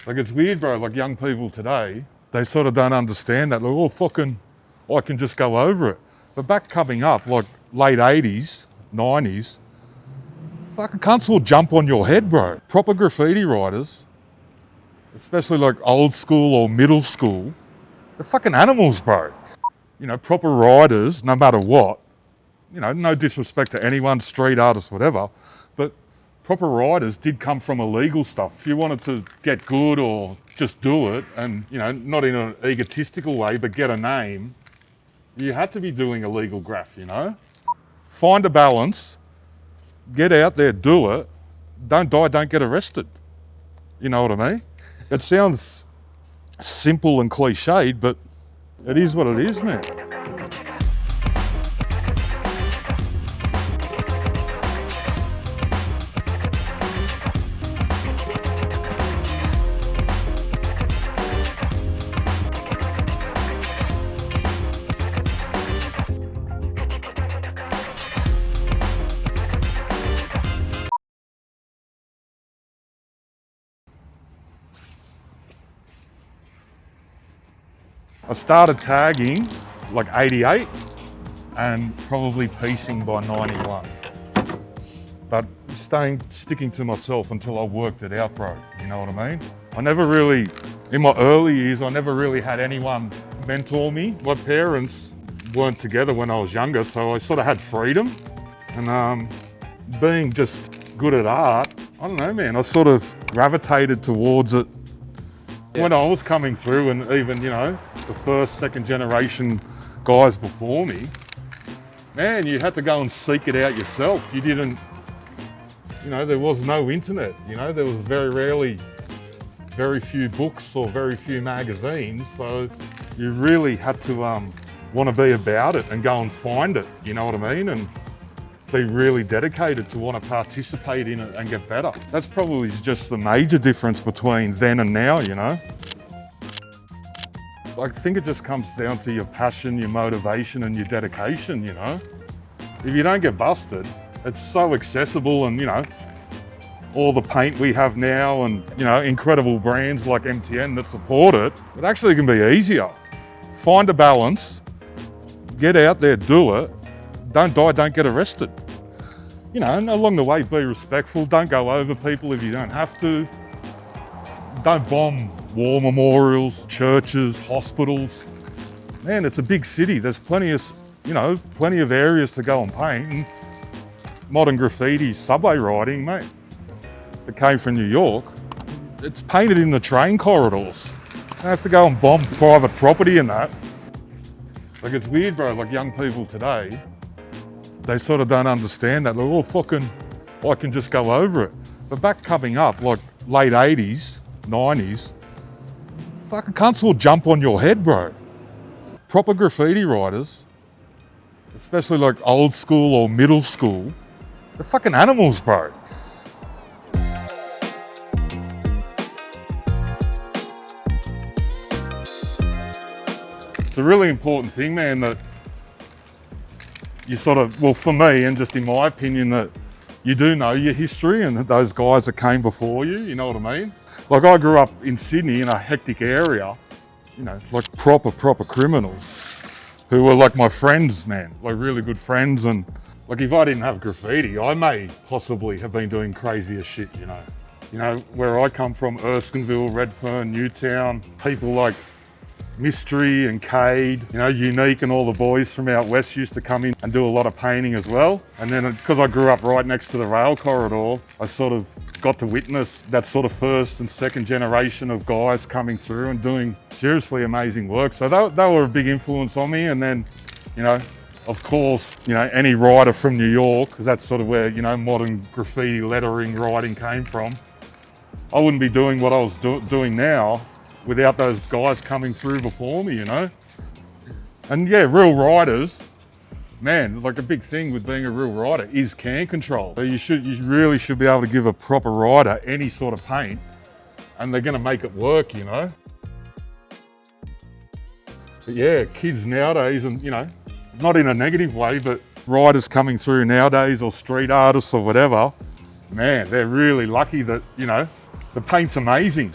Like, it's weird, bro, like young people today, they sort of don't understand that. Like, oh, fucking, I can just go over it. But back coming up, like late 80s, 90s, fucking cunts will jump on your head, bro. Proper graffiti writers, especially like old school or middle school, they're fucking animals, bro. You know, proper writers, no matter what, you know, no disrespect to anyone, street artists, whatever, but proper writers did come from illegal stuff. If you wanted to get good or just do it and, you know, not in an egotistical way, but get a name, you had to be doing illegal graph, you know? Find a balance, get out there, do it, don't die, don't get arrested. You know what I mean? It sounds simple and cliched, but it is what it is, man. I started tagging like 88 and probably piecing by 91. But sticking to myself until I worked it out, bro. You know what I mean? I never really, in my early years, I never really had anyone mentor me. My parents weren't together when I was younger, so I sort of had freedom. And being just good at art, I don't know, man, I sort of gravitated towards it. Yeah. When I was coming through, and even, you know, the first, second generation guys before me, man, you had to go and seek it out yourself. You didn't, you know, there was no internet, you know, there was very few books or very few magazines. So you really had to want to be about it and go and find it, you know what I mean? And be really dedicated to want to participate in it and get better. That's probably just the major difference between then and now, you know? I think it just comes down to your passion, your motivation and your dedication, you know? If you don't get busted, it's so accessible, and, you know, all the paint we have now and, you know, incredible brands like MTN that support it, it actually can be easier. Find a balance, get out there, do it, don't die, don't get arrested. You know, and along the way, be respectful, don't go over people if you don't have to. Don't bomb war memorials, churches, hospitals. Man, it's a big city. There's plenty of areas to go and paint. And modern graffiti, subway writing, mate, that came from New York, it's painted in the train corridors. They have to go and bomb private property and that. Like, it's weird, bro, like young people today, they sort of don't understand that. Like, oh, fucking, I can just go over it. But back coming up, like late 80s, 90s, fucking cunts will jump on your head, bro. Proper graffiti writers, especially like old school or middle school, they're fucking animals, bro. It's a really important thing, man, that you sort of, well, for me, and just in my opinion, that you do know your history and those guys that came before you, you know what I mean? Like, I grew up in Sydney in a hectic area, you know, like proper criminals who were like my friends, man, like really good friends. And like, if I didn't have graffiti, I may possibly have been doing crazier shit, you know. You know, where I come from, Erskineville, Redfern, Newtown, people like Mystery and Cade, you know, Unique and all the boys from out west used to come in and do a lot of painting as well. And then because I grew up right next to the rail corridor, I sort of got to witness that sort of first and second generation of guys coming through and doing seriously amazing work. So they were a big influence on me. And then, you know, of course, you know, any writer from New York, because that's sort of where, you know, modern graffiti lettering writing came from. I wouldn't be doing what I was doing now without those guys coming through before me, you know? And yeah, real writers, man, like a big thing with being a real writer is can control. So you really should be able to give a proper writer any sort of paint and they're gonna make it work, you know? But yeah, kids nowadays, and you know, not in a negative way, but writers coming through nowadays or street artists or whatever, man, they're really lucky that, you know, the paint's amazing.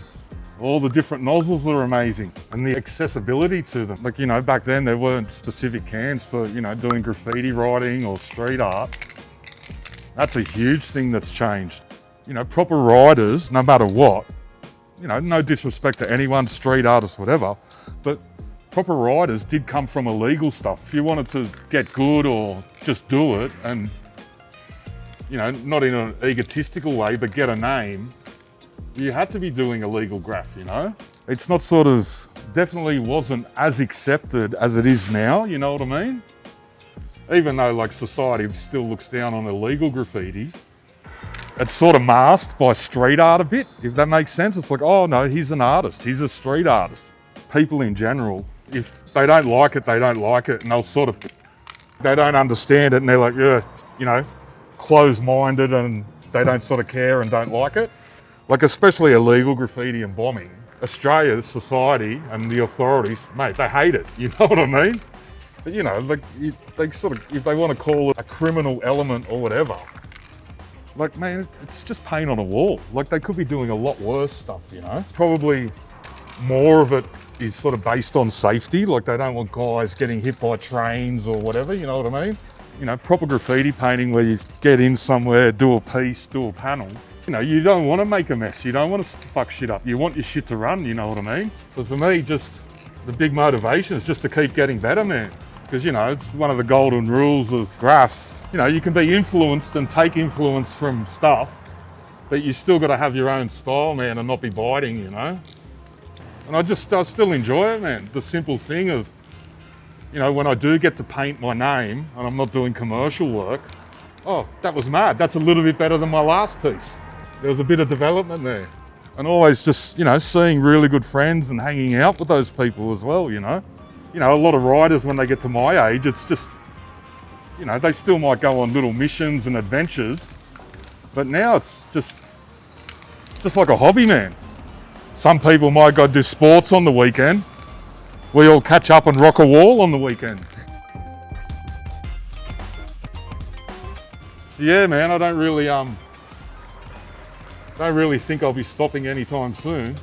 All the different nozzles are amazing, and the accessibility to them. Like, you know, back then there weren't specific cans for, you know, doing graffiti writing or street art. That's a huge thing that's changed. You know, proper riders, no matter what, you know, no disrespect to anyone, street artists, whatever, but proper riders did come from illegal stuff. If you wanted to get good or just do it and, you know, not in an egotistical way, but get a name, you had to be doing illegal graph, you know? It's not sort of, definitely wasn't as accepted as it is now, you know what I mean? Even though like society still looks down on illegal graffiti, it's sort of masked by street art a bit, if that makes sense. It's like, oh no, he's an artist, he's a street artist. People in general, if they don't like it, they don't like it, and they'll sort of, they don't understand it, and they're like, yeah, you know, closed-minded, and they don't sort of care and don't like it. Like especially illegal graffiti and bombing. Australia, society and the authorities, mate, they hate it, you know what I mean? But you know, like they sort of, if they want to call it a criminal element or whatever, like man, it's just paint on a wall. Like they could be doing a lot worse stuff, you know? Probably more of it is sort of based on safety, like they don't want guys getting hit by trains or whatever, you know what I mean? You know, proper graffiti painting where you get in somewhere, do a piece, do a panel. You know, you don't want to make a mess. You don't want to fuck shit up. You want your shit to run, you know what I mean? So for me, just the big motivation is just to keep getting better, man. Because, you know, it's one of the golden rules of graphs. You know, you can be influenced and take influence from stuff, but you still got to have your own style, man, and not be biting, you know? And I still enjoy it, man. The simple thing of, you know, when I do get to paint my name and I'm not doing commercial work, oh, that was mad. That's a little bit better than my last piece. There was a bit of development there. And always just, you know, seeing really good friends and hanging out with those people as well, you know. You know, a lot of riders when they get to my age, it's just, you know, they still might go on little missions and adventures, but now it's just like a hobby, man. Some people might go do sports on the weekend. We all catch up and rock a wall on the weekend. So yeah, man, I don't really think I'll be stopping anytime soon.